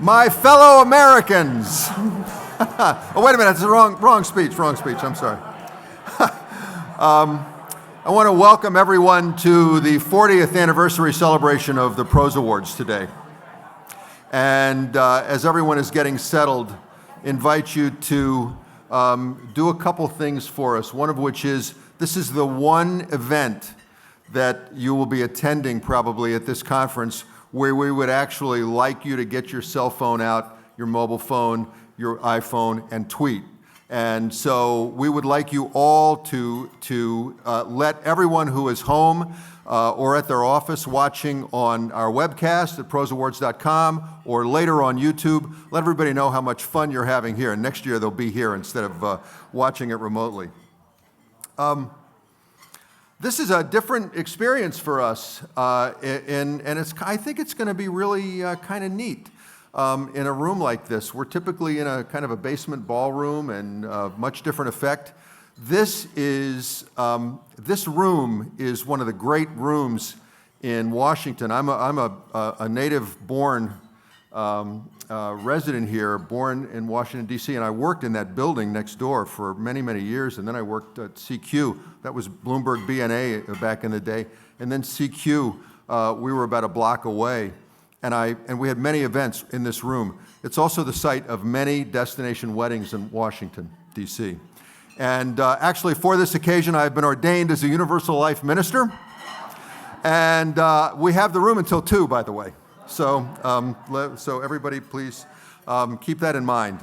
My fellow Americans. Oh, wait a minute, it's the wrong speech, I'm sorry. I want to welcome everyone to the 40th anniversary celebration of the PROSE Awards today. And as everyone is getting settled, invite you to do a couple things for us, one of which is, this is the one event that you will be attending probably at this conference where we would actually like you to get your cell phone out, your mobile phone, your iPhone, and tweet. And so we would like you all to let everyone who is home or at their office watching on our webcast at proseawards.com or later on YouTube, let everybody know how much fun you're having here. And next year they'll be here instead of watching it remotely. This is a different experience for us, and I think it's going to be really kind of neat. In a room like this, we're typically in a kind of a basement ballroom and much different effect. This room is one of the great rooms in Washington. I'm a native-born resident here, born in Washington, D.C., and I worked in that building next door for many, many years, and then I worked at CQ. That was Bloomberg BNA back in the day, and then CQ, we were about a block away, and we had many events in this room. It's also the site of many destination weddings in Washington, D.C. And actually, for this occasion, I've been ordained as a Universal Life Minister, and we have the room until 2, by the way. So, so everybody, please keep that in mind.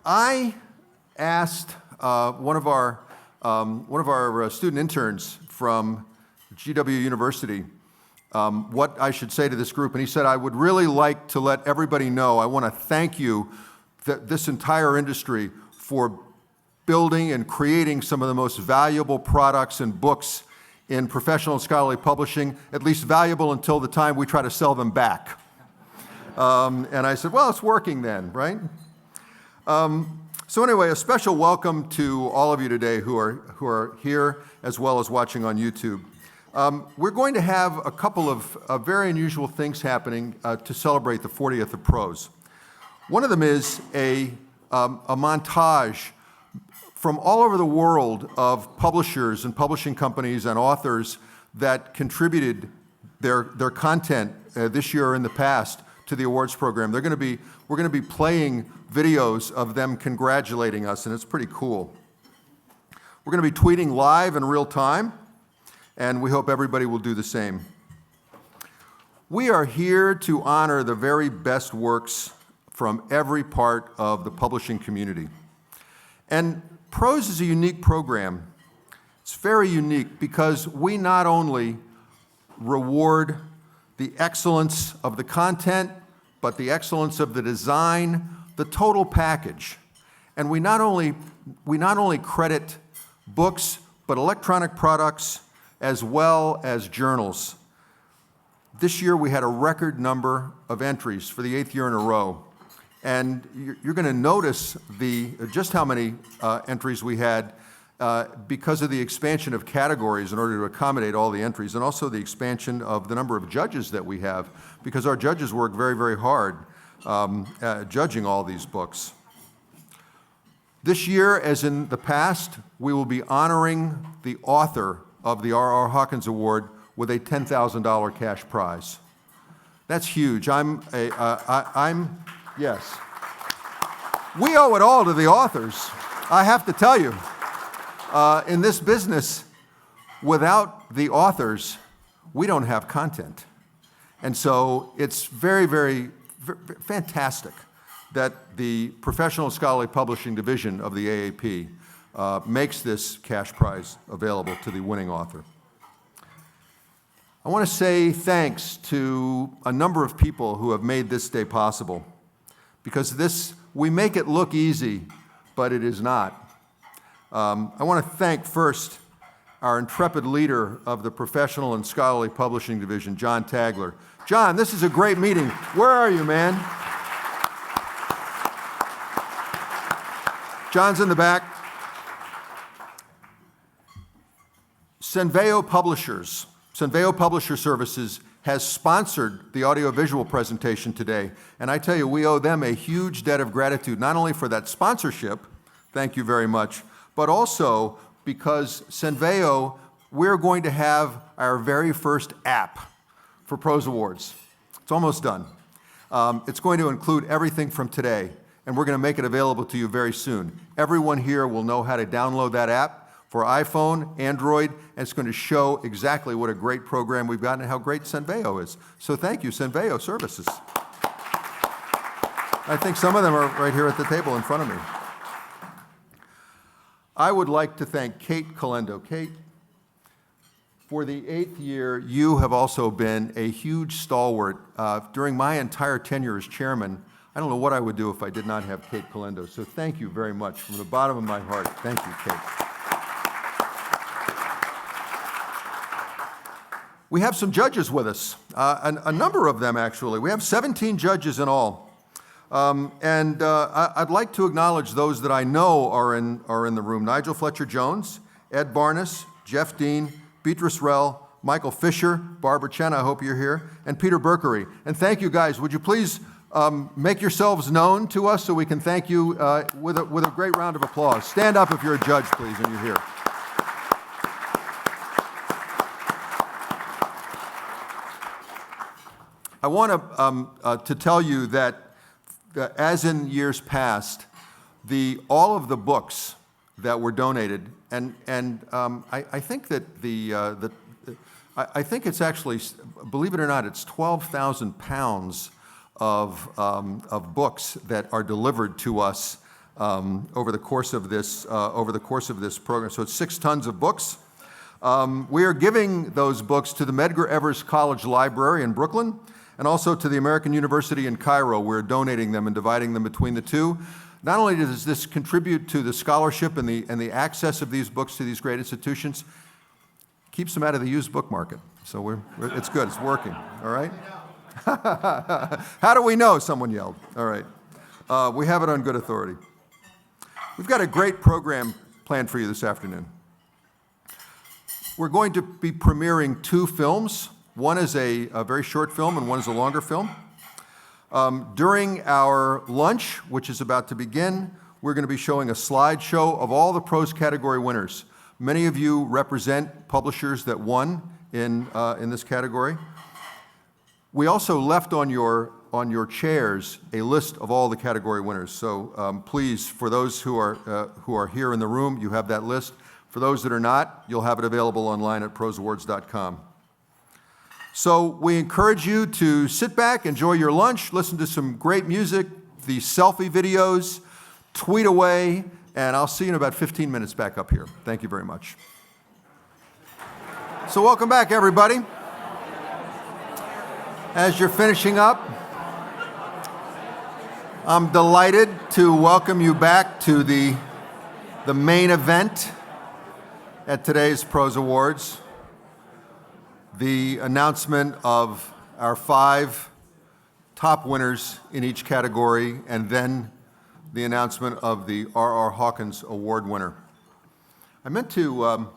I asked one of our student interns from GW University what I should say to this group, and he said, I would really like to let everybody know, I want to thank you, this entire industry, for building and creating some of the most valuable products and books in professional and scholarly publishing, at least valuable until the time we try to sell them back. And I said, well, it's working then, right? So anyway, a special welcome to all of you today who are here as well as watching on YouTube. We're going to have a couple of very unusual things happening to celebrate the 40th of PROSE. One of them is a montage from all over the world of publishers and publishing companies and authors that contributed their content this year or in the past to the awards program. We're going to be playing videos of them congratulating us, and it's pretty cool. We're going to be tweeting live in real time, and we hope everybody will do the same. We are here to honor the very best works from every part of the publishing community. And PROSE is a unique program. It's very unique because we not only reward the excellence of the content, but the excellence of the design, the total package. And we not only credit books, but electronic products as well as journals. This year we had a record number of entries for the 8th year in a row. And you're going to notice just how many entries we had because of the expansion of categories in order to accommodate all the entries, and also the expansion of the number of judges that we have, because our judges work very, very hard judging all these books. This year, as in the past, we will be honoring the author of the R.R. Hawkins Award with a $10,000 cash prize. That's huge. Yes. We owe it all to the authors. I have to tell you, in this business, without the authors, we don't have content. And so it's very, very fantastic that the Professional and Scholarly Publishing Division of the AAP makes this cash prize available to the winning author. I want to say thanks to a number of people who have made this day possible, because we make it look easy, but it is not. I want to thank first our intrepid leader of the Professional and Scholarly Publishing Division, John Tagler. John, this is a great meeting. Where are you, man? John's in the back. Senveo Publishers. Senveo Publisher Services has sponsored the audiovisual presentation today. And I tell you, we owe them a huge debt of gratitude, not only for that sponsorship, thank you very much, but also because Senveo, we're going to have our very first app for PROSE Awards. It's almost done. It's going to include everything from today, and we're going to make it available to you very soon. Everyone here will know how to download that app for iPhone, Android, and it's going to show exactly what a great program we've got and how great Senveo is. So thank you, Senveo Services. I think some of them are right here at the table in front of me. I would like to thank Kate Calendo. Kate, for the 8th year, you have also been a huge stalwart. During my entire tenure as chairman, I don't know what I would do if I did not have Kate Calendo. So thank you very much from the bottom of my heart. Thank you, Kate. We have some judges with us, a number of them actually. We have 17 judges in all. I'd like to acknowledge those that I know are in the room. Nigel Fletcher-Jones, Ed Barnes, Jeff Dean, Beatrice Rell, Michael Fisher, Barbara Chen, I hope you're here, and Peter Berkery. And thank you guys. Would you please make yourselves known to us so we can thank you with a great round of applause. Stand up if you're a judge, please, and you're here. I want to tell you that, as in years past, all of the books that were donated, and I think that I think it's actually, believe it or not, it's 12,000 pounds of books that are delivered to us over the course of this program. So it's 6 tons of books. We are giving those books to the Medgar Evers College Library in Brooklyn, and also to the American University in Cairo. We're donating them and dividing them between the two. Not only does this contribute to the scholarship and the access of these books to these great institutions, keeps them out of the used book market. So it's good, it's working, all right? How do we know? Someone yelled. All right. We have it on good authority. We've got a great program planned for you this afternoon. We're going to be premiering 2 films. One is a very short film and one is a longer film. During our lunch, which is about to begin, we're going to be showing a slideshow of all the PROSE category winners. Many of you represent publishers that won in this category. We also left on your chairs a list of all the category winners. So please, for those who are here in the room, you have that list. For those that are not, you'll have it available online at proseawards.com. So we encourage you to sit back, enjoy your lunch, listen to some great music, the selfie videos, tweet away, and I'll see you in about 15 minutes back up here. Thank you very much. So welcome back, everybody. As you're finishing up, I'm delighted to welcome you back to the main event at today's PROSE Awards. The announcement of our 5 top winners in each category, and then the announcement of the R.R. Hawkins Award winner. I meant to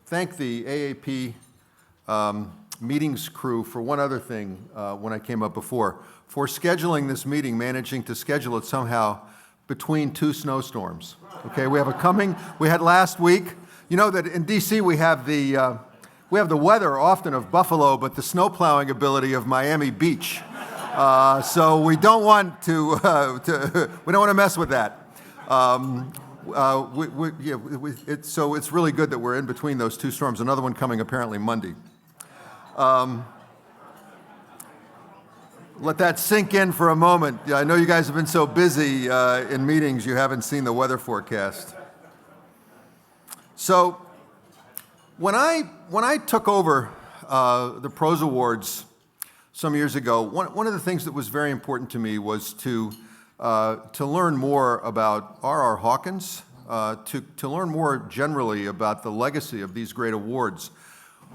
thank the AAP meetings crew for one other thing when I came up before, for scheduling this meeting, managing to schedule it somehow between 2 snowstorms. Okay, we had last week. You know that in DC we have the weather often of Buffalo, but the snow plowing ability of Miami Beach. So we don't want to mess with that. So it's really good that we're in between those 2 storms. Another one coming apparently Monday. Let that sink in for a moment. I know you guys have been so busy in meetings, you haven't seen the weather forecast. So when I took over the PROSE Awards some years ago, one of the things that was very important to me was to learn more about R.R. Hawkins, to learn more generally about the legacy of these great awards.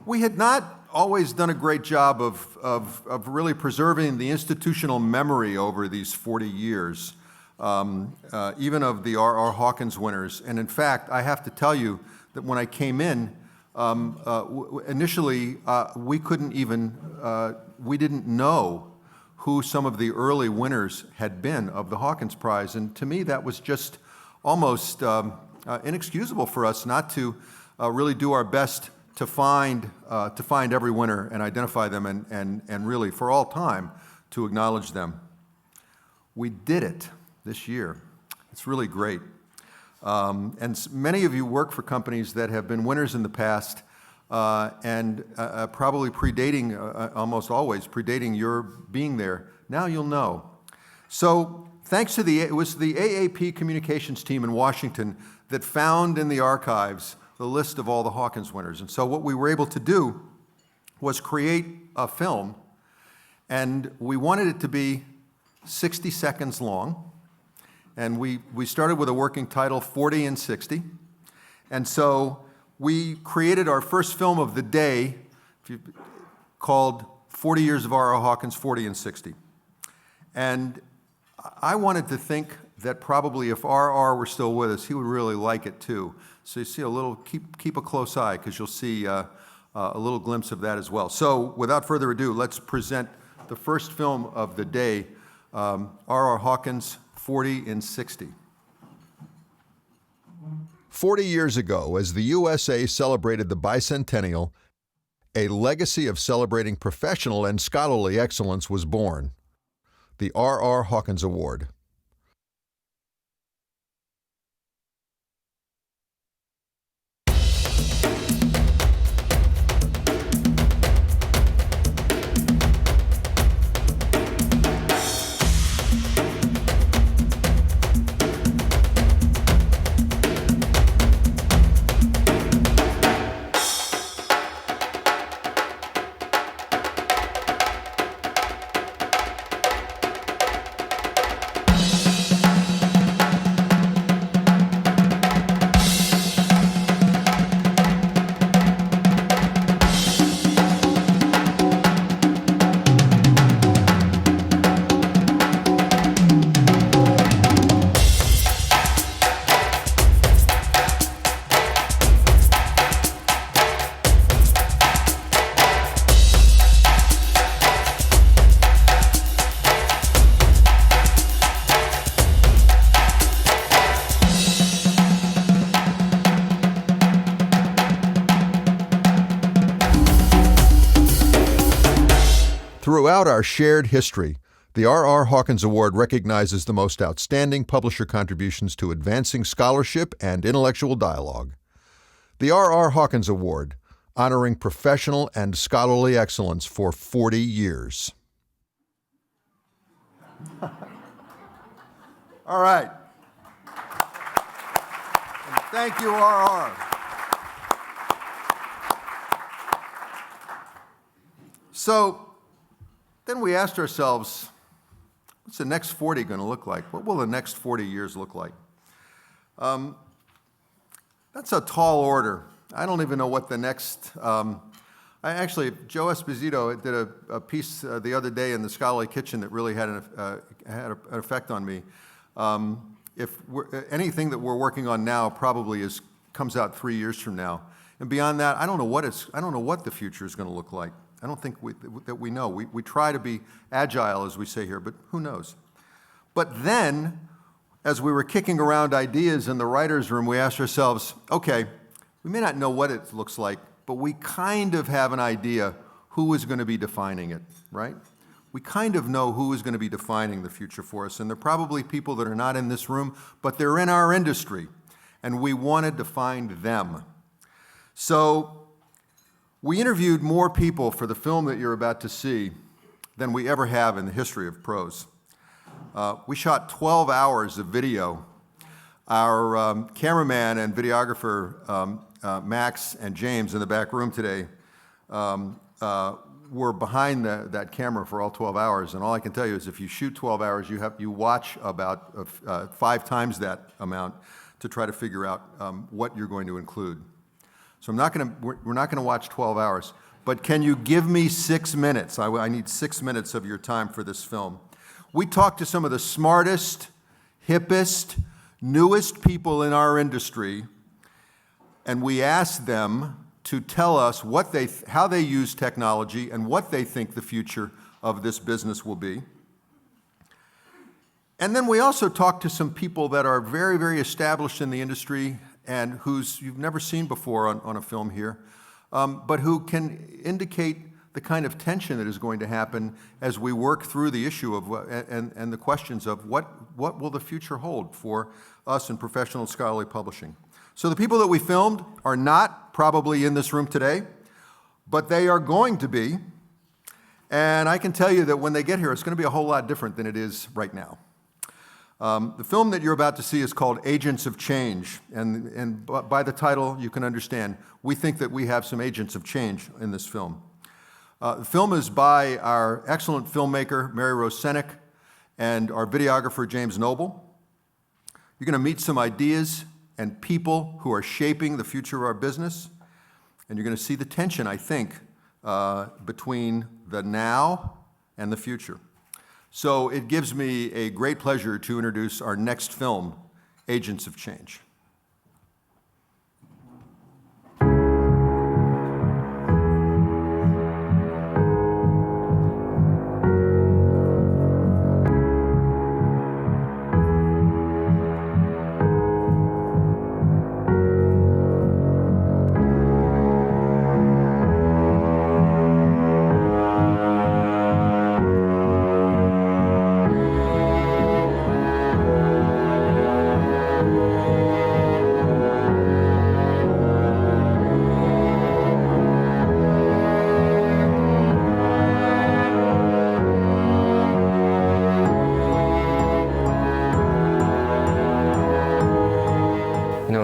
We had not always done a great job of really preserving the institutional memory over these 40 years, even of the R.R. Hawkins winners. And in fact, I have to tell you that when I came in, initially, we didn't know who some of the early winners had been of the Hawkins Prize. And to me, that was just almost inexcusable for us not to really do our best to find every winner and identify them and really, for all time, to acknowledge them. We did it this year. It's really great. And many of you work for companies that have been winners in the past and probably predating, almost always predating your being there. Now you'll know. So thanks to it was the AAP communications team in Washington that found in the archives the list of all the Hawkins winners. And so what we were able to do was create a film, and we wanted it to be 60 seconds long. And we started with a working title, 40 and 60. And so we created our first film of the day called 40 Years of R.R. Hawkins, 40 and 60. And I wanted to think that probably if R.R. were still with us, he would really like it too. So you see a little, keep a close eye, because you'll see a little glimpse of that as well. So without further ado, let's present the first film of the day, R.R. Hawkins, 40 and 60. 40 years ago, as the USA celebrated the bicentennial, a legacy of celebrating professional and scholarly excellence was born, the R.R. Hawkins Award. Throughout our shared history, the R.R. Hawkins Award recognizes the most outstanding publisher contributions to advancing scholarship and intellectual dialogue. The R.R. Hawkins Award, honoring professional and scholarly excellence for 40 years. All right. And thank you, R.R. So then we asked ourselves, what's the next 40 going to look like? What will the next 40 years look like? That's a tall order. I don't even know what the next... Actually, Joe Esposito did a piece the other day in the Scholarly Kitchen that really had an effect on me. Anything that we're working on now probably comes out 3 years from now, and beyond that, I don't know what the future is going to look like. I don't think that we know. We try to be agile, as we say here, but who knows? But then, as we were kicking around ideas in the writer's room, we asked ourselves, okay, we may not know what it looks like, but we kind of have an idea who is going to be defining it, right? We kind of know who is going to be defining the future for us, and they're probably people that are not in this room, but they're in our industry, and we wanted to find them. So we interviewed more people for the film that you're about to see than we ever have in the history of PROSE. We shot 12 hours of video. Our cameraman and videographer, Max and James, in the back room today, were behind that camera for all 12 hours. And all I can tell you is if you shoot 12 hours, you watch about 5 times that amount to try to figure out what you're going to include. So we're not going to watch 12 hours, but can you give me 6 minutes? I need 6 minutes of your time for this film. We talked to some of the smartest, hippest, newest people in our industry, and we asked them to tell us how they use technology and what they think the future of this business will be. And then we also talked to some people that are very, very established in the industry and whose you've never seen before on a film here, but who can indicate the kind of tension that is going to happen as we work through the issue of and the questions of what will the future hold for us in professional scholarly publishing. So the people that we filmed are not probably in this room today, but they are going to be, and I can tell you that when they get here, it's going to be a whole lot different than it is right now. The film that you're about to see is called Agents of Change, and by the title you can understand, we think that we have some agents of change in this film. The film is by our excellent filmmaker, Mary Rose Sennick, and our videographer, James Noble. You're going to meet some ideas and people who are shaping the future of our business, and you're going to see the tension, I think, between the now and the future. So it gives me a great pleasure to introduce our next film, Agents of Change.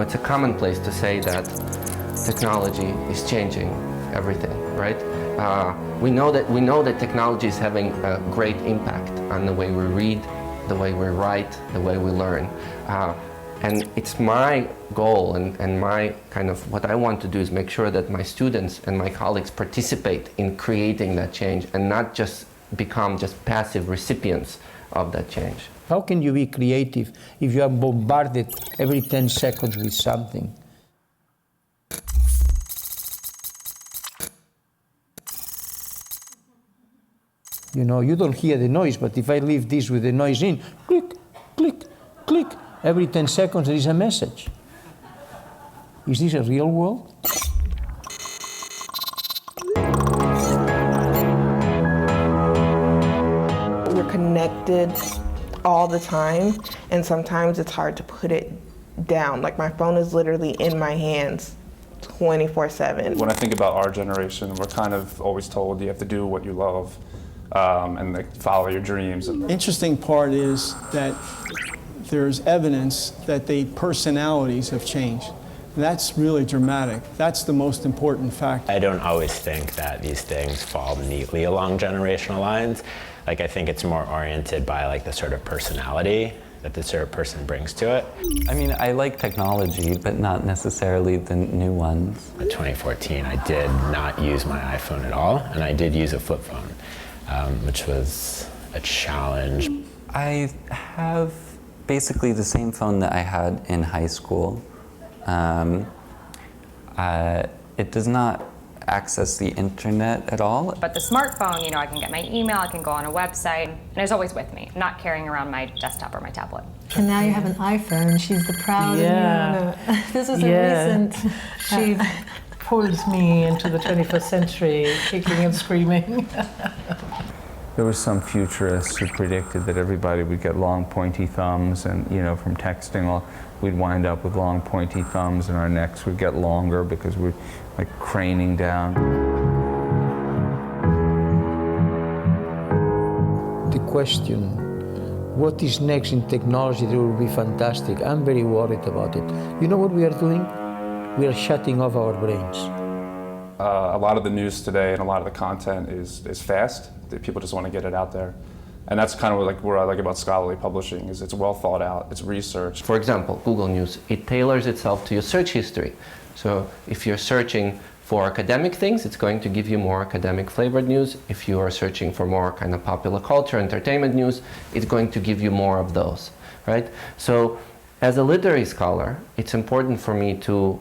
It's a commonplace to say that technology is changing everything, right? We know that technology is having a great impact on the way we read, the way we write, the way we learn. And it's my goal and my kind of what I want to do is make sure that my students and my colleagues participate in creating that change and not just become just passive recipients of that change. How can you be creative if you are bombarded every 10 seconds with something? You know, you don't hear the noise, but if I leave this with the noise in, click, click, click, every 10 seconds there is a message. Is this a real world? We're connected all the time, and sometimes it's hard to put it down. Like my phone is literally in my hands 24/7. When I think about our generation, we're kind of always told you have to do what you love and like, follow your dreams. Interesting part is that there's evidence that the personalities have changed. That's really dramatic. That's the most important factor. I don't always think that these things fall neatly along generational lines. Like, I think it's more oriented by like the sort of personality that the sort of person brings to it. I mean, I like technology, but not necessarily the new ones. In 2014, I did not use my iPhone at all, and I did use a flip phone, which was a challenge. I have basically the same phone that I had in high school. It does not access the internet at all. But the smartphone, you know, I can get my email, I can go on a website, and it's always with me. I'm not carrying around my desktop or my tablet. And now you have an iPhone. She's the proud Nirvana. This is a recent. She pulls me into the 21st century, kicking and screaming. There was some futurist who predicted that everybody would get long pointy thumbs, and you know, from texting, we'd wind up with long pointy thumbs, and our necks would get longer because we're like craning down. The question, what is next in technology that will be fantastic? I'm very worried about it. You know what we are doing? We are shutting off our brains. A lot of the news today and a lot of the content is fast. People just want to get it out there. And that's kind of like what I like about scholarly publishing is it's well thought out, it's researched. For example, Google News, it tailors itself to your search history. So if you're searching for academic things, it's going to give you more academic flavored news. If you are searching for more kind of popular culture, entertainment news, it's going to give you more of those, right? So as a literary scholar, it's important for me to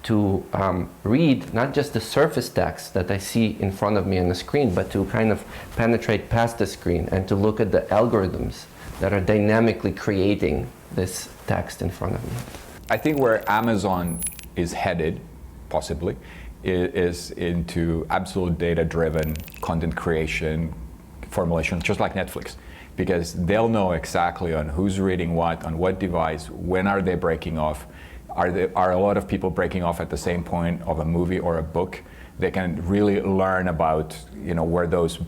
to read not just the surface text that I see in front of me on the screen, but to kind of penetrate past the screen and to look at the algorithms that are dynamically creating this text in front of me. I think where Amazon is headed, possibly, is into absolute data-driven content creation, formulation, just like Netflix. Because they'll know exactly on who's reading what, on what device, when are they breaking off. Are a lot of people breaking off at the same point of a movie or a book? They can really learn about where those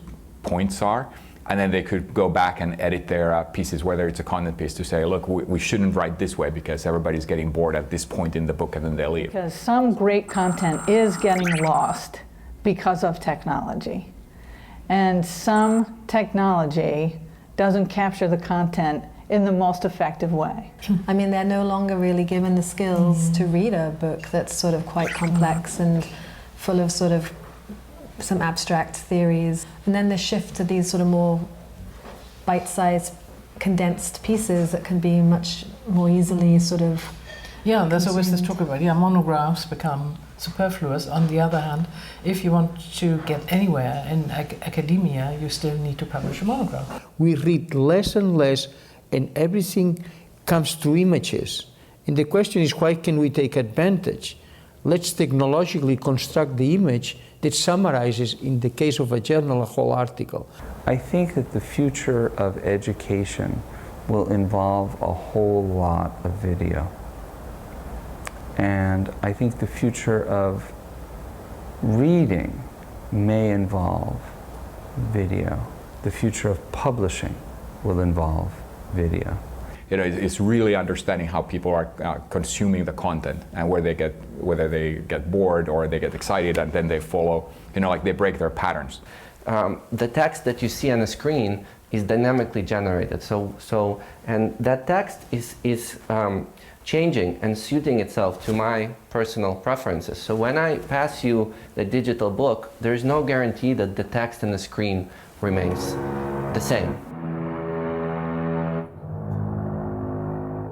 points are, and then they could go back and edit their pieces, whether it's a content piece, to say, look, we shouldn't write this way because everybody's getting bored at this point in the book, and then they leave. Because some great content is getting lost because of technology. And some technology doesn't capture the content in the most effective way. I mean, they're no longer really given the skills to read a book that's sort of quite complex and full of sort of some abstract theories. And then the shift to these sort of more bite-sized, condensed pieces that can be much more easily sort of Yeah, there's always this talk about, monographs become superfluous. On the other hand, if you want to get anywhere in academia, you still need to publish a monograph. We read less and less, and everything comes through images. And the question is, why can we take advantage? Let's technologically construct the image that summarizes, in the case of a journal, a whole article. I think that the future of education will involve a whole lot of video. And I think the future of reading may involve video. The future of publishing will involve video. It's really understanding how people are consuming the content and whether they get bored or they get excited, and then they follow, like they break their patterns. The text that you see on the screen is dynamically generated. And that text is changing and suiting itself to my personal preferences. So when I pass you the digital book, there is no guarantee that the text on the screen remains the same.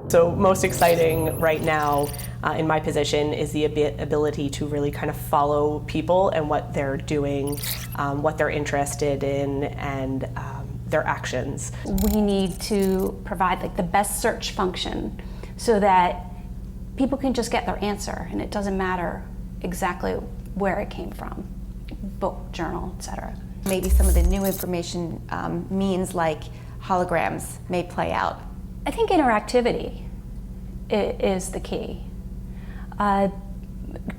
So most exciting right now in my position is the ability to really kind of follow people and what they're doing, what they're interested in, and their actions. We need to provide the best search function so that people can just get their answer, and it doesn't matter exactly where it came from, book, journal, etc. Maybe some of the new information means like holograms may play out. I think interactivity is the key.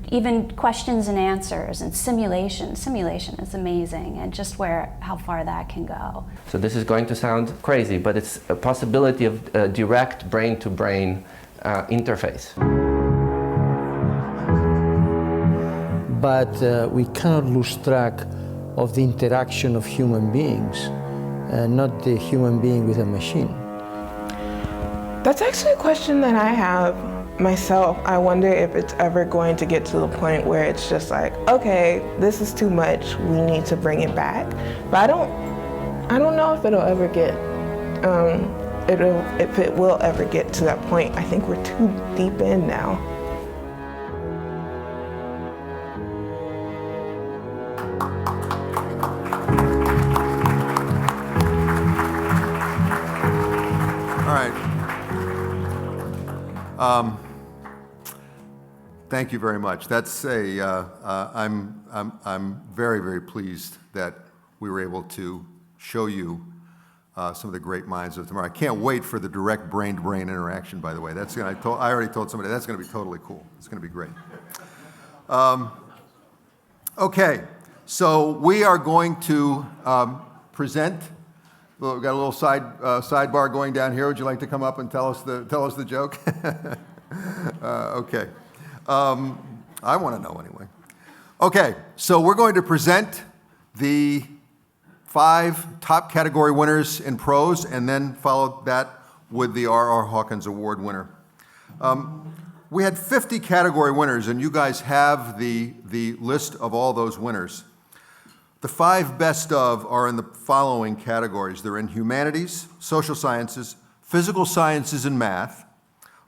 Even questions and answers and simulation. Simulation is amazing, and just how far that can go. So this is going to sound crazy, but it's a possibility of a direct brain-to-brain interface. But we cannot lose track of the interaction of human beings, not the human being with a machine. That's actually a question that I have myself. I wonder if it's ever going to get to the point where it's just like, okay, this is too much, we need to bring it back. But I don't know if it'll ever get, if it will ever get to that point. I think we're too deep in now. All right. Thank you very much. That's I'm very, very pleased that we were able to show you some of the great minds of tomorrow. I can't wait for the direct brain-to-brain interaction, by the way. I already told somebody that's going to be totally cool. It's going to be great. Okay, so we are going to present. We've got a little sidebar going down here. Would you like to come up and tell us the joke? Okay. I want to know anyway. Okay, so we're going to present the 5 top category winners in prose, and then follow that with the R.R. Hawkins Award winner. We had 50 category winners, and you guys have the list of all those winners. The 5 best of are in the following categories. They're in humanities, social sciences, physical sciences and math,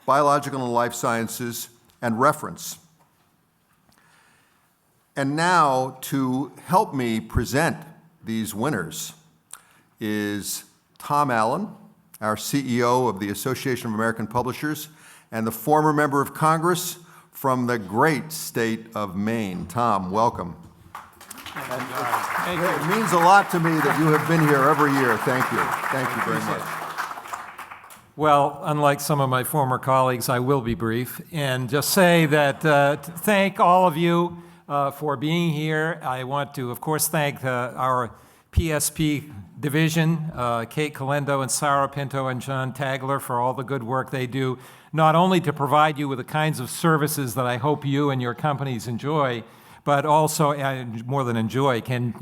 biological and life sciences, and reference. And now, to help me present these winners is Tom Allen, our CEO of the Association of American Publishers, and the former member of Congress from the great state of Maine. Tom, welcome. Thank you. It means a lot to me that you have been here every year. Thank you. Thank you very much. Well, unlike some of my former colleagues, I will be brief and just say that thank all of you for being here. I want to, of course, thank our PSP division, Kate Calendo and Sarah Pinto and John Tagler for all the good work they do, not only to provide you with the kinds of services that I hope you and your companies enjoy, but also, more than enjoy, can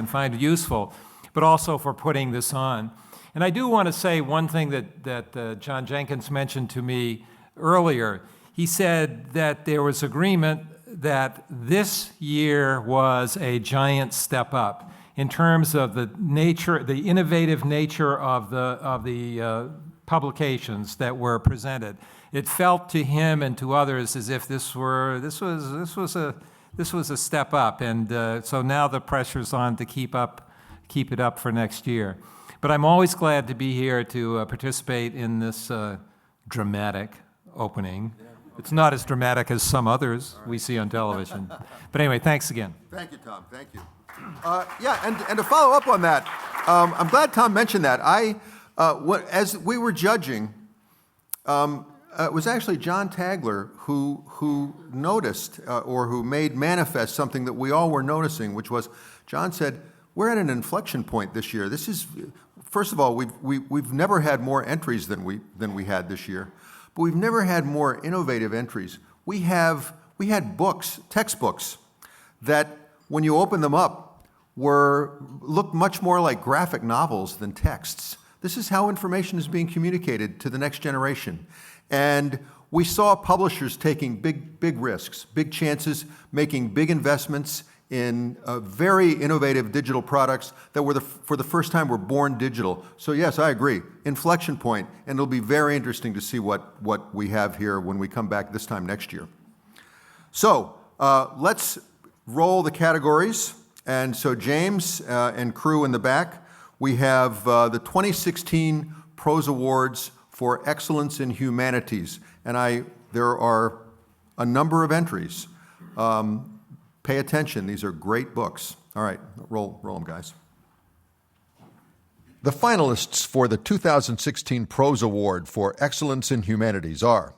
find useful, but also for putting this on. And I do want to say one thing that John Jenkins mentioned to me earlier. He said that there was agreement that this year was a giant step up in terms of the nature, the innovative nature of the publications that were presented. It felt to him and to others as if this was a step up, and so now the pressure's on to keep it up for next year. But I'm always glad to be here to participate in this dramatic opening. It's not as dramatic as some others we see on television. But anyway, thanks again. Thank you, Tom. Thank you. And to follow up on that, I'm glad Tom mentioned that. As we were judging, it was actually John Tagler who noticed or who made manifest something that we all were noticing, which was, John said, we're at an inflection point this year. This is, first of all, we've never had more entries than we had this year, but we've never had more innovative entries. We had books, textbooks, that when you open them up looked much more like graphic novels than texts. This is how information is being communicated to the next generation. And we saw publishers taking big risks, big chances, making big investments in very innovative digital products that were for the first time were born digital. So yes, I agree, inflection point, and it'll be very interesting to see what we have here when we come back this time next year. So let's roll the categories. And so James and crew in the back, we have the 2016 PROSE Awards for Excellence in Humanities. And there are a number of entries. Pay attention, these are great books. All right, roll them, guys. The finalists for the 2016 PROSE Award for Excellence in Humanities are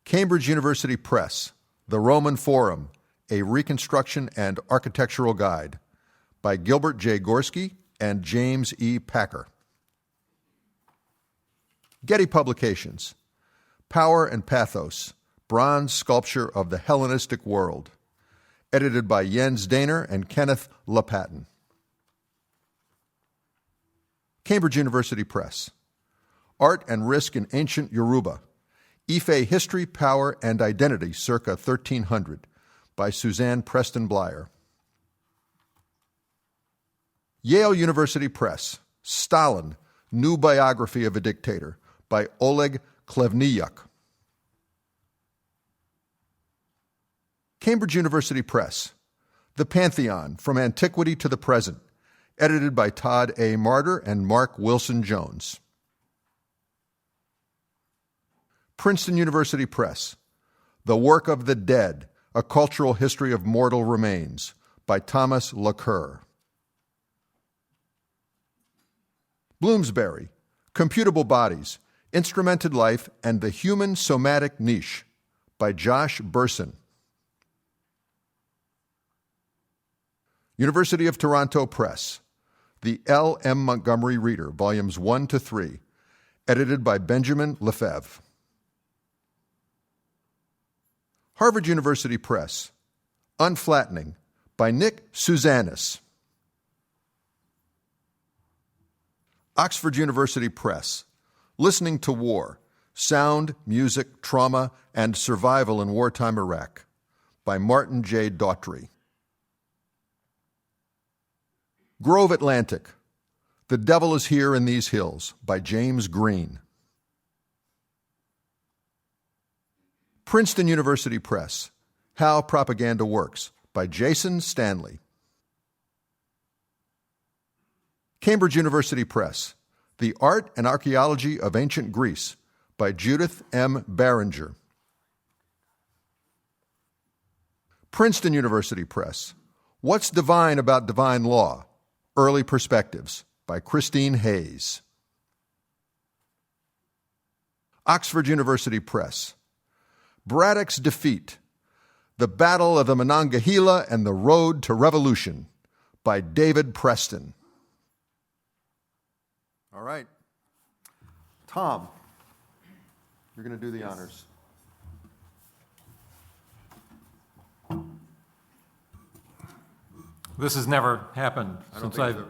Cambridge University Press, The Roman Forum, A Reconstruction and Architectural Guide, by Gilbert J. Gorski and James E. Packer. Getty Publications, Power and Pathos, Bronze Sculpture of the Hellenistic World, edited by Jens Daner and Kenneth LaPatten. Cambridge University Press, Art and Risk in Ancient Yoruba, Ife History, Power, and Identity circa 1300, by Suzanne Preston Blyer. Yale University Press, Stalin, New Biography of a Dictator, by Oleg Klevniuk. Cambridge University Press, The Pantheon, From Antiquity to the Present, edited by Todd A. Martyr and Mark Wilson Jones. Princeton University Press, The Work of the Dead, A Cultural History of Mortal Remains, by Thomas Lacour. Bloomsbury, Computable Bodies, Instrumented Life, and the Human Somatic Niche, by Josh Burson. University of Toronto Press, The L. M. Montgomery Reader, Volumes 1 to 3, edited by Benjamin Lefebvre. Harvard University Press, Unflattening, by Nick Suzanis. Oxford University Press, Listening to War, Sound, Music, Trauma, and Survival in Wartime Iraq, by Martin J. Daughtry. Grove Atlantic, The Devil is Here in These Hills, by James Green. Princeton University Press, How Propaganda Works, by Jason Stanley. Cambridge University Press, The Art and Archaeology of Ancient Greece, by Judith M. Barringer. Princeton University Press, What's Divine About Divine Law? Early Perspectives, by Christine Hayes. Oxford University Press, Braddock's Defeat, The Battle of the Monongahela and the Road to Revolution, by David Preston. All right. Tom, you're going to do the honors. This has never happened since I've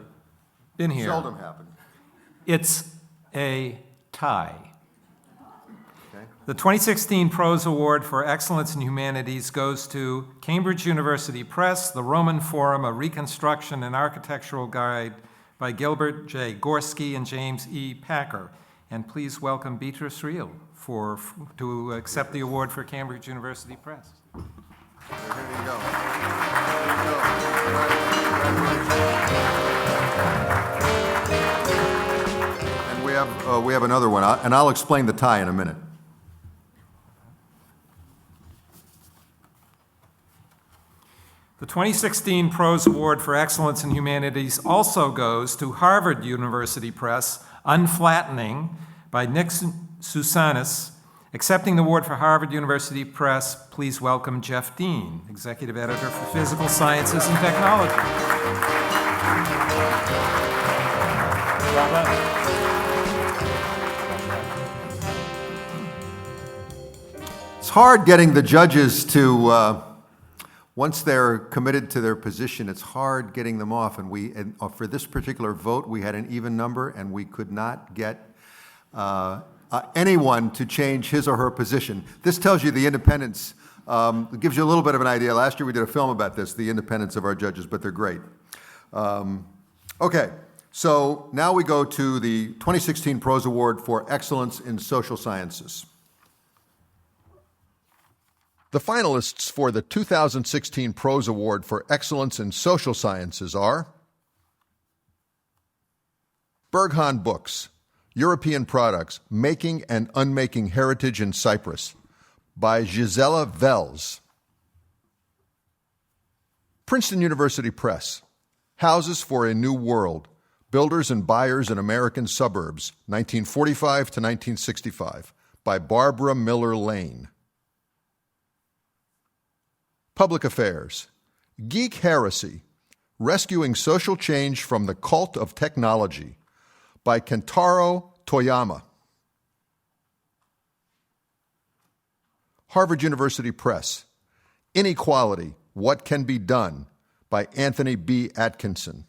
been here. Seldom happened. It's a tie. The 2016 PROSE Award for Excellence in Humanities goes to Cambridge University Press, The Roman Forum, A Reconstruction and Architectural Guide by Gilbert J. Gorski and James E. Packer. And please welcome Beatrice Reel to accept the award for Cambridge University Press. There you go. And we have another one, and I'll explain the tie in a minute. The 2016 PROSE Award for Excellence in Humanities also goes to Harvard University Press, Unflattening by Nick Susanis. Accepting the award for Harvard University Press, please welcome Jeff Dean, Executive Editor for Physical Sciences and Technology. It's hard getting the judges to, once they're committed to their position, it's hard getting them off. And for this particular vote, we had an even number, and we could not get anyone to change his or her position. This tells you the independence. It gives you a little bit of an idea. Last year we did a film about this, the independence of our judges, but they're great. Okay, so now we go to the 2016 PROSE Award for Excellence in Social Sciences. The finalists for the 2016 PROSE Award for Excellence in Social Sciences are Berghan Books, European Products, Making and Unmaking Heritage in Cyprus, by Gisela Vels. Princeton University Press, Houses for a New World, Builders and Buyers in American Suburbs, 1945 to 1965, by Barbara Miller Lane. Public Affairs, Geek Heresy, Rescuing Social Change from the Cult of Technology, by Kentaro Toyama. Harvard University Press, Inequality, What Can Be Done, by Anthony B. Atkinson.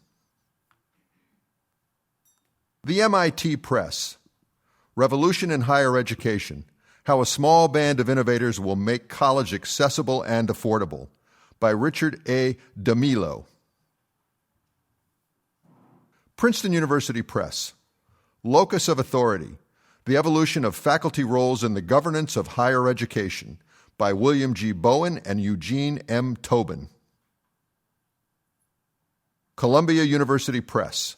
The MIT Press, Revolution in Higher Education, How a Small Band of Innovators Will Make College Accessible and Affordable, by Richard A. DeMilo. Princeton University Press, Locus of Authority, The Evolution of Faculty Roles in the Governance of Higher Education, by William G. Bowen and Eugene M. Tobin. Columbia University Press,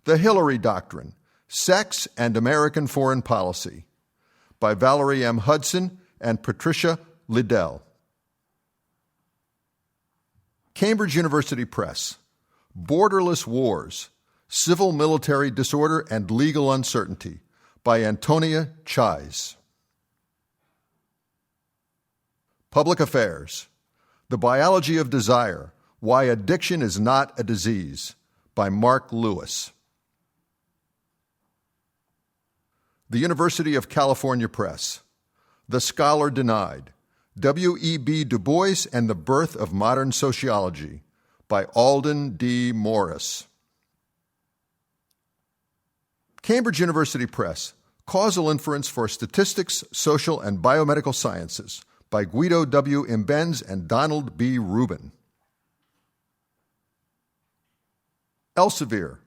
The Hillary Doctrine, Sex and American Foreign Policy, by Valerie M. Hudson and Patricia Liddell. Cambridge University Press, Borderless Wars, Civil-Military Disorder and Legal Uncertainty, by Antonia Chais. Public Affairs, The Biology of Desire, Why Addiction is Not a Disease, by Mark Lewis. The University of California Press, The Scholar Denied, W.E.B. Du Bois and the Birth of Modern Sociology, by Alden D. Morris. Cambridge University Press, Causal Inference for Statistics, Social and Biomedical Sciences, by Guido W. Imbens and Donald B. Rubin. Elsevier,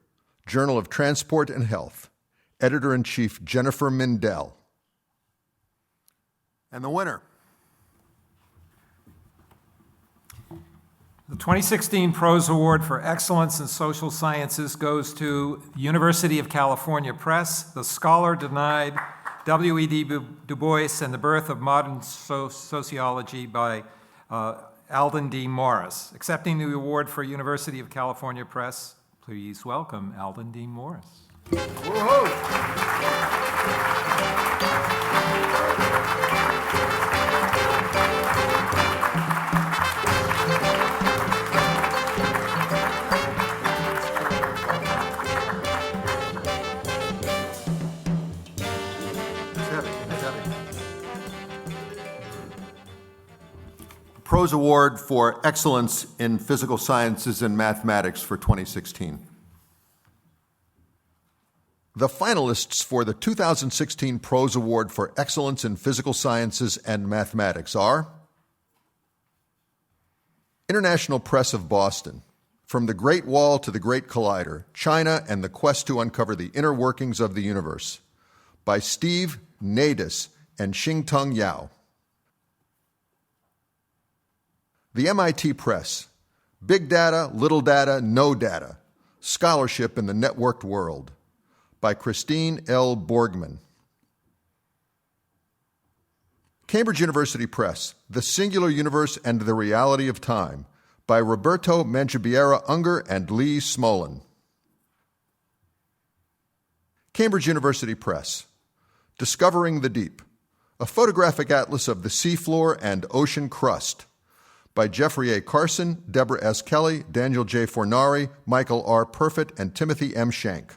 Journal of Transport and Health, Editor-in-Chief Jennifer Mindell. And the winner The 2016 PROSE Award for Excellence in Social Sciences goes to University of California Press, The Scholar Denied, W.E.B. Du Bois and the Birth of Modern Sociology by Alden D. Morris. Accepting the award for University of California Press, please welcome Alden D. Morris. PROSE Award for Excellence in Physical Sciences and Mathematics for 2016. The finalists for the 2016 PROSE Award for Excellence in Physical Sciences and Mathematics are International Press of Boston, From the Great Wall to the Great Collider, China and the Quest to Uncover the Inner Workings of the Universe, by Steve Nadis and Xingtung Yao. The MIT Press, Big Data, Little Data, No Data, Scholarship in the Networked World, by Christine L. Borgman. Cambridge University Press, The Singular Universe and the Reality of Time, by Roberto Mangiabiera Unger and Lee Smolin. Cambridge University Press, Discovering the Deep, a photographic atlas of the seafloor and ocean crust, by Jeffrey A. Carson, Deborah S. Kelly, Daniel J. Fornari, Michael R. Perfit, and Timothy M. Shank.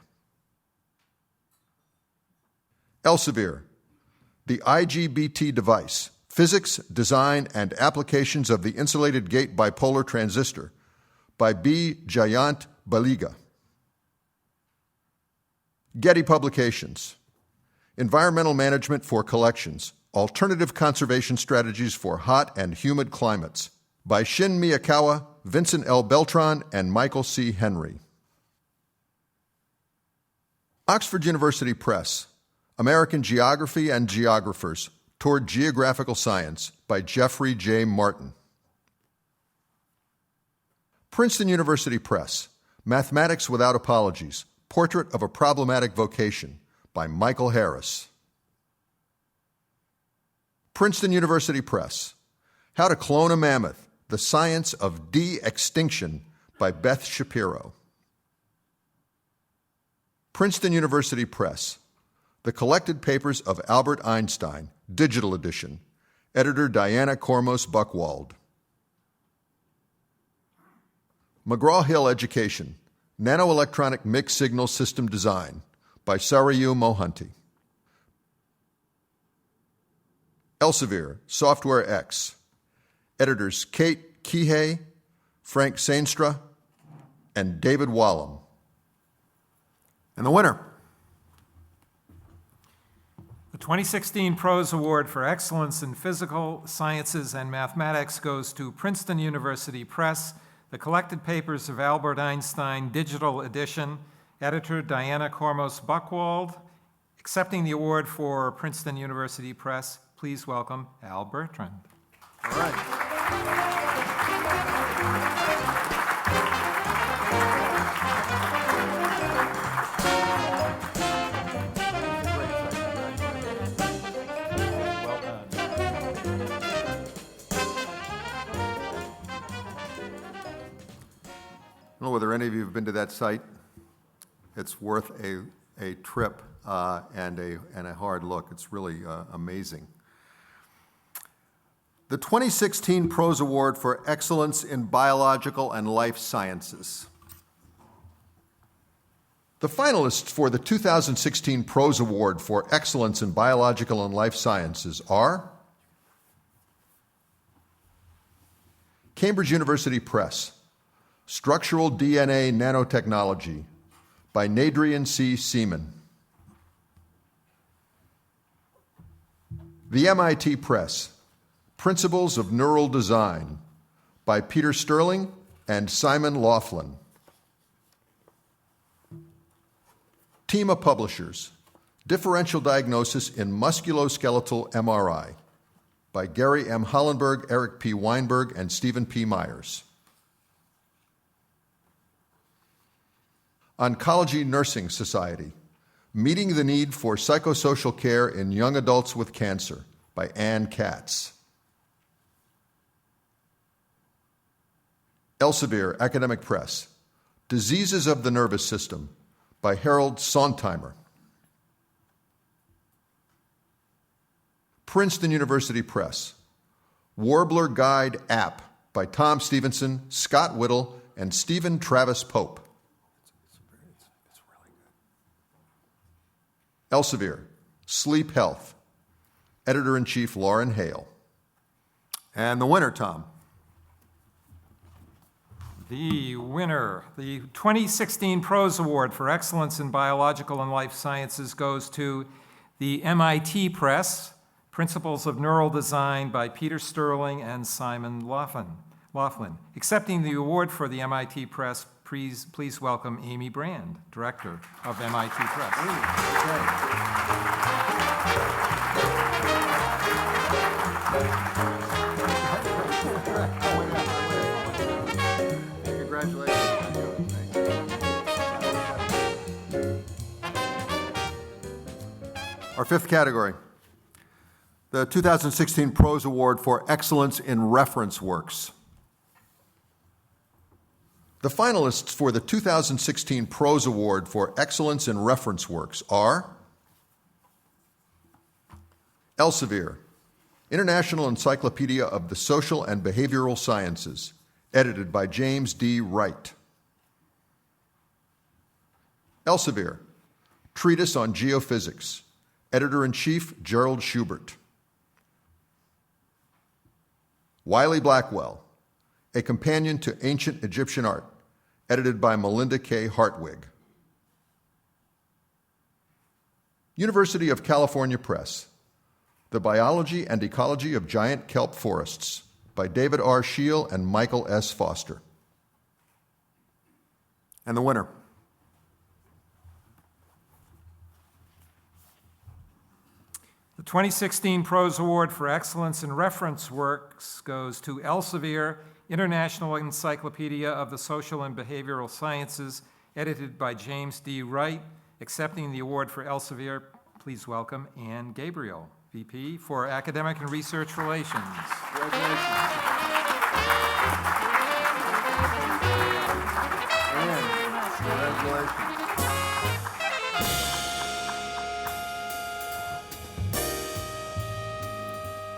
Elsevier, The IGBT Device, Physics, Design, and Applications of the Insulated Gate Bipolar Transistor, by B. Jayant Baliga. Getty Publications, Environmental Management for Collections, Alternative Conservation Strategies for Hot and Humid Climates, by Shin Miyakawa, Vincent L. Beltran, and Michael C. Henry. Oxford University Press, American Geography and Geographers, Toward Geographical Science, by Jeffrey J. Martin. Princeton University Press, Mathematics Without Apologies, Portrait of a Problematic Vocation, by Michael Harris. Princeton University Press, How to Clone a Mammoth, The Science of De-Extinction, by Beth Shapiro. Princeton University Press, The Collected Papers of Albert Einstein, Digital Edition, editor Diana Kormos Buchwald. McGraw-Hill Education, Nanoelectronic Mixed Signal System Design, by Sarayu Mohanty. Elsevier, Software X, editors Kate Kihei, Frank Sainstra, and David Wallum. And the winner. The 2016 PROSE Award for Excellence in Physical Sciences and Mathematics goes to Princeton University Press, The Collected Papers of Albert Einstein, Digital Edition, editor Diana Kormos Buchwald. Accepting the award for Princeton University Press, please welcome Al Bertrand. All right. I don't know whether any of you have been to that site. It's worth a trip and a hard look. It's really amazing. The 2016 PROSE Award for Excellence in Biological and Life Sciences. The finalists for the 2016 PROSE Award for Excellence in Biological and Life Sciences are Cambridge University Press, Structural DNA Nanotechnology, by Nadrian C. Seaman. The MIT Press, Principles of Neural Design, by Peter Sterling and Simon Laughlin. Team of Publishers, Differential Diagnosis in Musculoskeletal MRI, by Gary M. Hollenberg, Eric P. Weinberg, and Stephen P. Myers. Oncology Nursing Society, Meeting the Need for Psychosocial Care in Young Adults with Cancer by Ann Katz. Elsevier Academic Press, Diseases of the Nervous System by Harold Sontheimer. Princeton University Press, Warbler Guide App by Tom Stevenson, Scott Whittle, and Stephen Travis Pope. Elsevier, Sleep Health, Editor-in-Chief Lauren Hale. And the winner, Tom. The winner, the 2016 PROSE Award for Excellence in Biological and Life Sciences goes to the MIT Press, Principles of Neural Design by Peter Sterling and Simon Laughlin. Accepting the award for the MIT Press, please welcome Amy Brand, Director of MIT Press. Congratulations. Our fifth category, the 2016 PROSE Award for Excellence in Reference Works. The finalists for the 2016 PROSE Award for Excellence in Reference Works are Elsevier, International Encyclopedia of the Social and Behavioral Sciences, edited by James D. Wright. Elsevier, Treatise on Geophysics, Editor-in-Chief Gerald Schubert. Wiley-Blackwell, A Companion to Ancient Egyptian Art, edited by Melinda K. Hartwig. University of California Press, The Biology and Ecology of Giant Kelp Forests, by David R. Scheel and Michael S. Foster. And the winner. The 2016 PROSE Award for Excellence in Reference Works goes to Elsevier, International Encyclopedia of the Social and Behavioral Sciences, edited by James D. Wright. Accepting the award for Elsevier, please welcome Ann Gabriel, VP for Academic and Research Relations. Congratulations.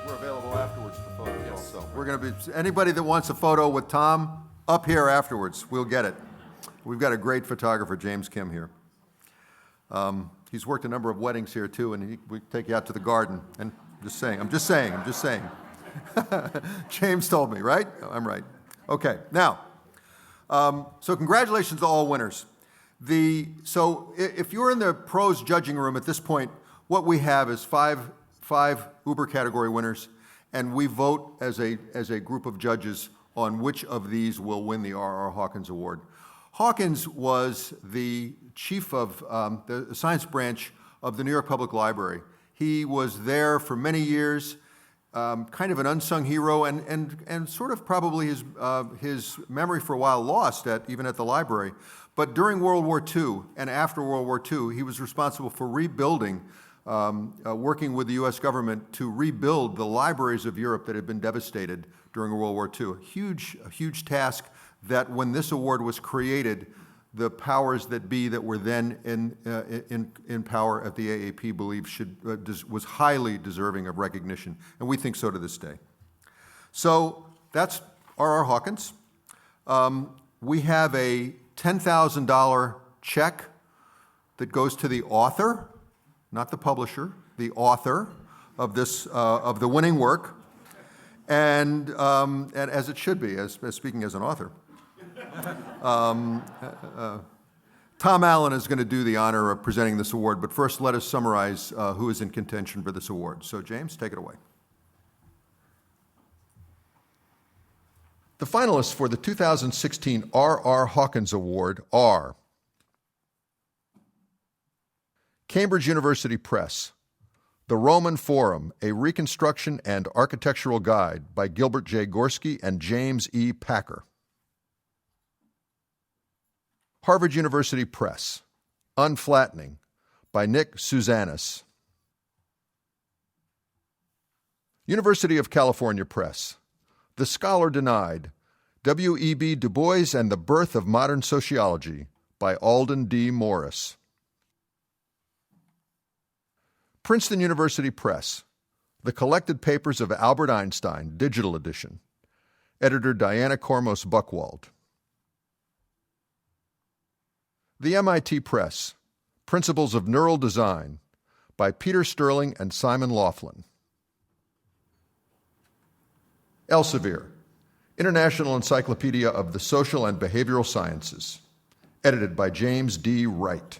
We're available afterwards for photos also. We're going to be, anybody that wants a photo with Tom, up here afterwards, we'll get it. We've got a great photographer, James Kim, here. He's worked a number of weddings here too, and we take you out to the garden. And I'm just saying. James told me, right? I'm right. Okay, now, so congratulations to all winners. So if you're in the PROSE judging room at this point, what we have is five Uber category winners, and we vote as a group of judges on which of these will win the R.R. Hawkins Award. Hawkins was the chief of the science branch of the New York Public Library. He was there for many years, kind of an unsung hero, and sort of probably his memory for a while lost even at the library. But during World War II and after World War II, he was responsible for rebuilding, working with the U.S. government to rebuild the libraries of Europe that had been devastated during World War II. A huge task that when this award was created, the powers that be that were then in power at the AAP believed was highly deserving of recognition, and we think so to this day. So that's R.R. Hawkins. We have a $10,000 check that goes to the author, not the publisher, the author of this of the winning work, and as it should be, as speaking as an author. Tom Allen is going to do the honor of presenting this award, but first let us summarize who is in contention for this award. So James, take it away. The finalists for the 2016 R.R. Hawkins Award are Cambridge University Press, The Roman Forum, A Reconstruction and Architectural Guide by Gilbert J. Gorski and James E. Packer. Harvard University Press, Unflattening, by Nick Suzanis. University of California Press, The Scholar Denied, W.E.B. Du Bois and the Birth of Modern Sociology, by Alden D. Morris. Princeton University Press, The Collected Papers of Albert Einstein, Digital Edition. Editor Diana Kormos Buchwald. The MIT Press, Principles of Neural Design, by Peter Sterling and Simon Laughlin. Elsevier, International Encyclopedia of the Social and Behavioral Sciences, edited by James D. Wright.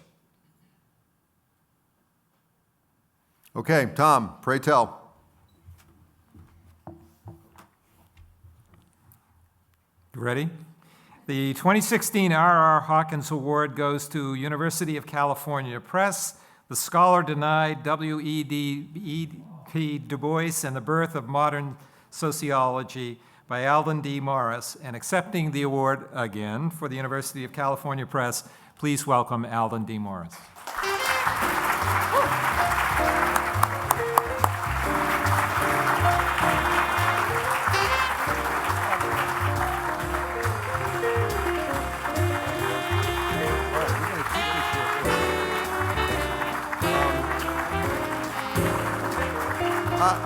Okay, Tom, pray tell. You ready? The 2016 R.R. Hawkins Award goes to University of California Press, The Scholar Denied, W.E.B. Du Bois and the Birth of Modern Sociology by Alden D. Morris. And accepting the award again for the University of California Press, please welcome Alden D. Morris.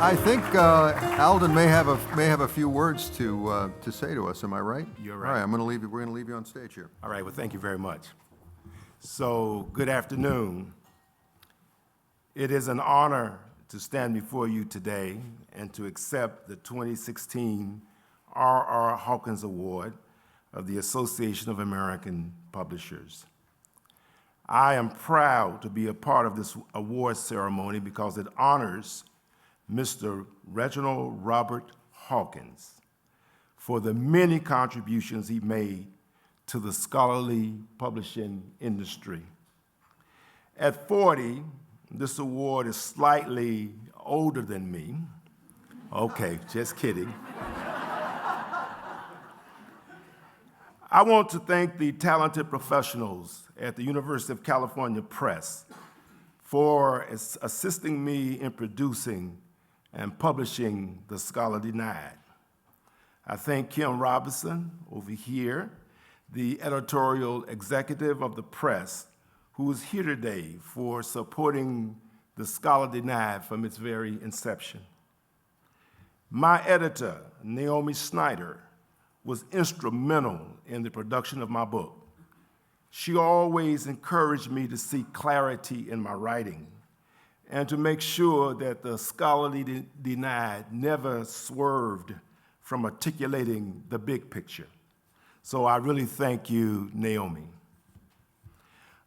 I think Alden may have a few words to say to us. Am I right? You're right. All right, we're going to leave you on stage here. All right, well, thank you very much. So, good afternoon. It is an honor to stand before you today and to accept the 2016 R.R. Hawkins Award of the Association of American Publishers. I am proud to be a part of this award ceremony because it honors Mr. Reginald Robert Hawkins for the many contributions he made to the scholarly publishing industry. At 40, this award is slightly older than me. Okay, just kidding. I want to thank the talented professionals at the University of California Press for assisting me in producing and publishing The Scholar Denied. I thank Kim Robinson over here, the editorial executive of the press, who is here today for supporting The Scholar Denied from its very inception. My editor, Naomi Snyder, was instrumental in the production of my book. She always encouraged me to seek clarity in my writing and to make sure that the scholarly denied never swerved from articulating the big picture. So I really thank you, Naomi.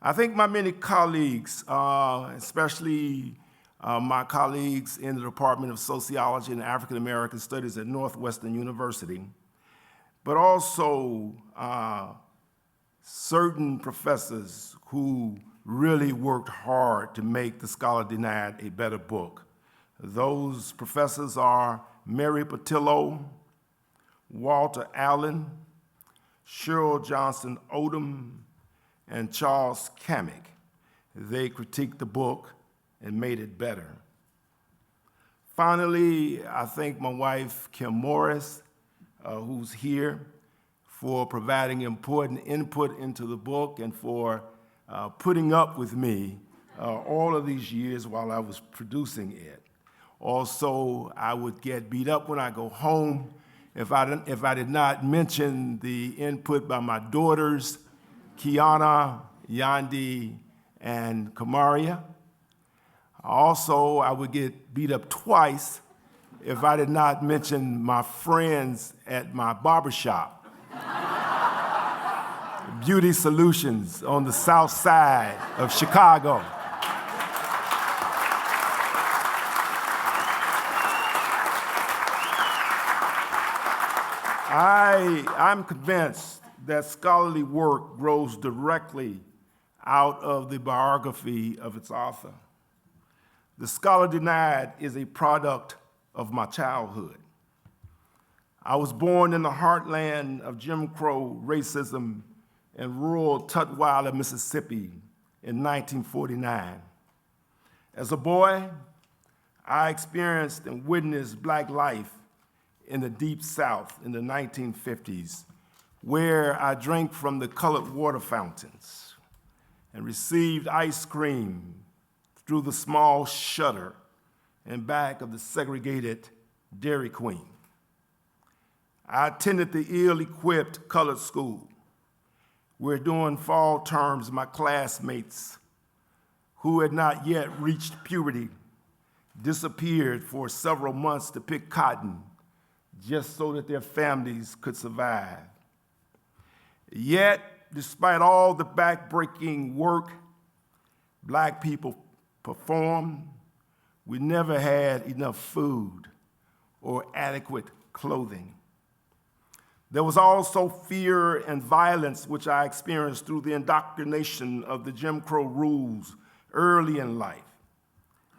I think my many colleagues, especially my colleagues in the Department of Sociology and African American Studies at Northwestern University, but also certain professors who really worked hard to make The Scholar Denied a better book. Those professors are Mary Patillo, Walter Allen, Cheryl Johnson Odom, and Charles Kamick. They critiqued the book and made it better. Finally, I thank my wife, Kim Morris, who's here, for providing important input into the book and for putting up with me all of these years while I was producing it. Also, I would get beat up when I go home if I did not mention the input by my daughters, Kiana, Yandi, and Kamaria. Also, I would get beat up twice if I did not mention my friends at my barbershop, Beauty Solutions on the south side of Chicago. I'm convinced that scholarly work grows directly out of the biography of its author. The Scholar Denied is a product of my childhood. I was born in the heartland of Jim Crow racism in rural Tutwiler, Mississippi in 1949. As a boy, I experienced and witnessed Black life in the Deep South in the 1950s, where I drank from the colored water fountains and received ice cream through the small shutter in back of the segregated Dairy Queen. I attended the ill-equipped colored school, where during fall terms my classmates who had not yet reached puberty disappeared for several months to pick cotton just so that their families could survive. Yet, despite all the backbreaking work Black people performed, we never had enough food or adequate clothing. There was also fear and violence, which I experienced through the indoctrination of the Jim Crow rules early in life.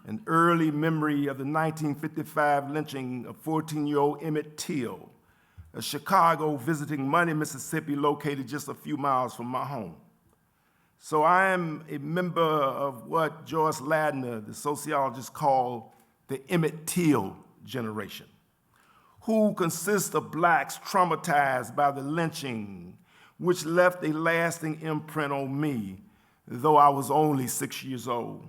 An early memory of the 1955 lynching of 14-year-old Emmett Till, a Chicago visiting Money, Mississippi, located just a few miles from my home. So I am a member of what Joyce Ladner, the sociologist, called the Emmett Till generation, who consists of Blacks traumatized by the lynching, which left a lasting imprint on me, though I was only 6 years old.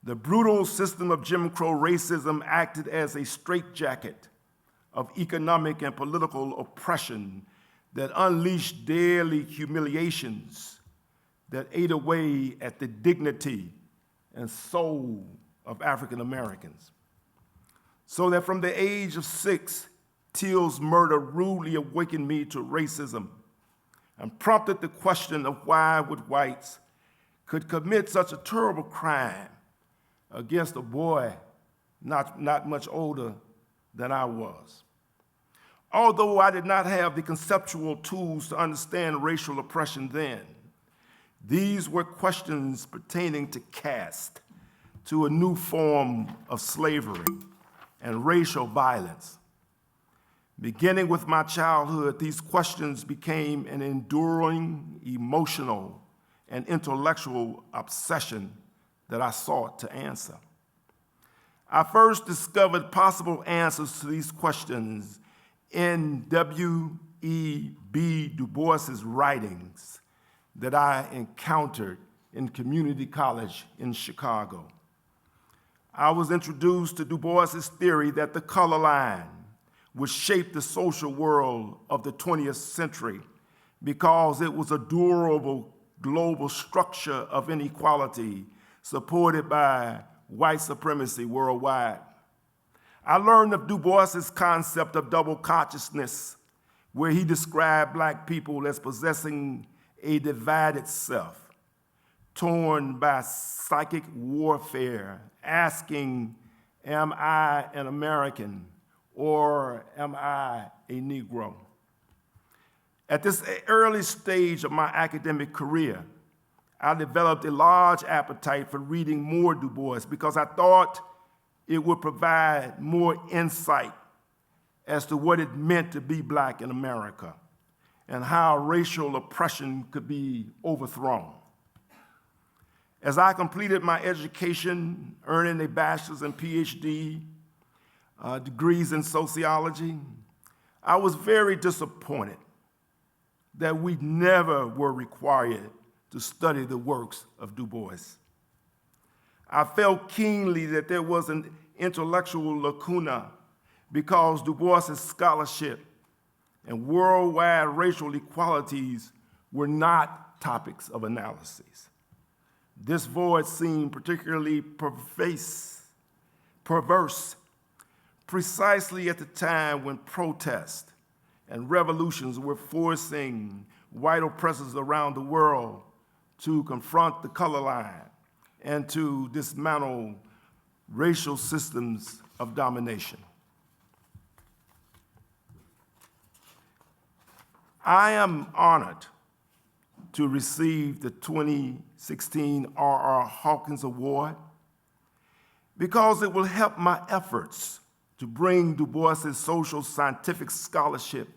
The brutal system of Jim Crow racism acted as a straitjacket of economic and political oppression that unleashed daily humiliations that ate away at the dignity and soul of African Americans. So that from the age of 6, Till's murder rudely awakened me to racism and prompted the question of why would whites could commit such a terrible crime against a boy not much older than I was. Although I did not have the conceptual tools to understand racial oppression then, these were questions pertaining to caste, to a new form of slavery and racial violence. Beginning with my childhood, these questions became an enduring, emotional, and intellectual obsession that I sought to answer. I first discovered possible answers to these questions in W.E.B. Du Bois's writings that I encountered in community college in Chicago. I was introduced to Du Bois's theory that the color line would shape the social world of the 20th century because it was a durable global structure of inequality supported by white supremacy worldwide. I learned of Du Bois's concept of double consciousness, where he described Black people as possessing a divided self, torn by psychic warfare, asking, am I an American or am I a Negro? At this early stage of my academic career, I developed a large appetite for reading more Du Bois because I thought it would provide more insight as to what it meant to be Black in America and how racial oppression could be overthrown. As I completed my education, earning a bachelor's and PhD degrees in sociology, I was very disappointed that we never were required to study the works of Du Bois. I felt keenly that there was an intellectual lacuna because Du Bois's scholarship and worldwide racial equalities were not topics of analysis. This void seemed particularly perverse precisely at the time when protests and revolutions were forcing white oppressors around the world to confront the color line and to dismantle racial systems of domination. I am honored to receive the 2016 R.R. Hawkins Award because it will help my efforts to bring Du Bois's social scientific scholarship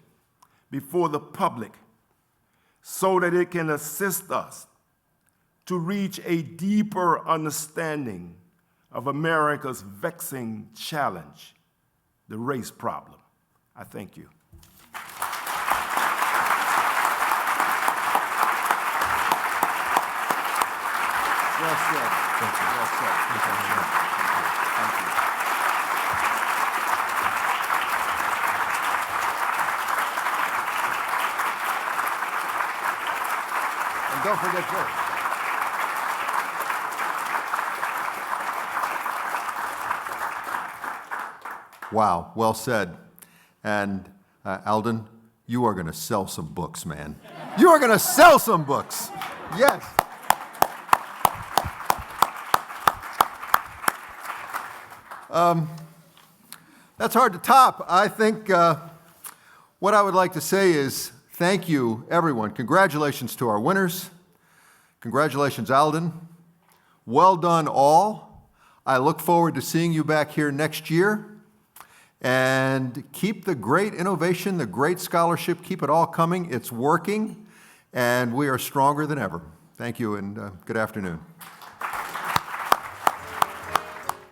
before the public so that it can assist us to reach a deeper understanding of America's vexing challenge, the race problem. I thank you. Well said. Thank you. Well said. Thank you. Thank you. And don't forget this. Wow, well said. And Alden, you are going to sell some books, man. You are going to sell some books. Yes. That's hard to top. I think what I would like to say is thank you, everyone. Congratulations to our winners. Congratulations, Alden. Well done, all. I look forward to seeing you back here next year. And keep the great innovation, the great scholarship, keep it all coming. It's working, and we are stronger than ever. Thank you, and good afternoon.